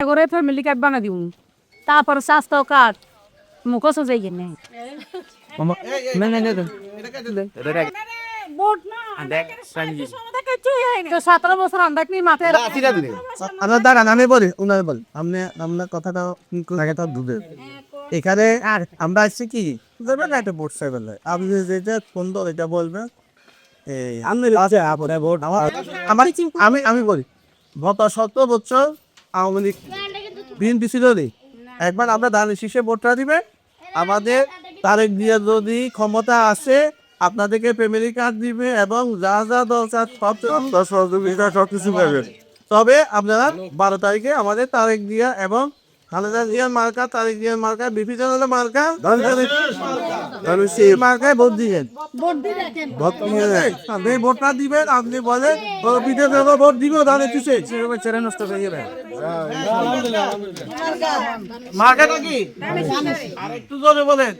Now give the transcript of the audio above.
করে family card বানা দিউ তারপর স্বাস্থ্য কার্ড মুখোশ যাই কিনে তো 17 বছর আমরা কি মাথায় আপনার দাঁড়ান আমি বলি উনার বলি আপনার কথাটা দুধে এখানে আর আমরা আসছি কি দেবেন একটা বোর্ড সাইকেল আপনি যেটা সুন্দর এটা বলবেন আমি বলি গত 17 বছর আওয়ামী লীগ বিএনপি ছিল একবার আমরা দাঁড়িয়ে শীর্ষে ভোটটা দিবে আমাদের তারেক জিয়া যদি ক্ষমতা আসে আপনাদেরকে ফ্যামিলি কার্ড দিবে এবং যা যা দরকার সব সহযোগিতা সব কিছু পাবেন তবে আপনারা 12 তারিখে আমাদের তারেক জিয়া এবং খালেদা জিয়ার মার্কা তারেক জিয়ার মার্কা বিভিন্ন মার্কা সেই মার্কায় ভোট দিবেন আপনি ভোটটা দিবেন আপনি বলেন ভোট দিব তাহলে কিসে ছেড়ে নষ্ট হয়ে যাবে মার্কাটা কি আর একটু জোরে বলেন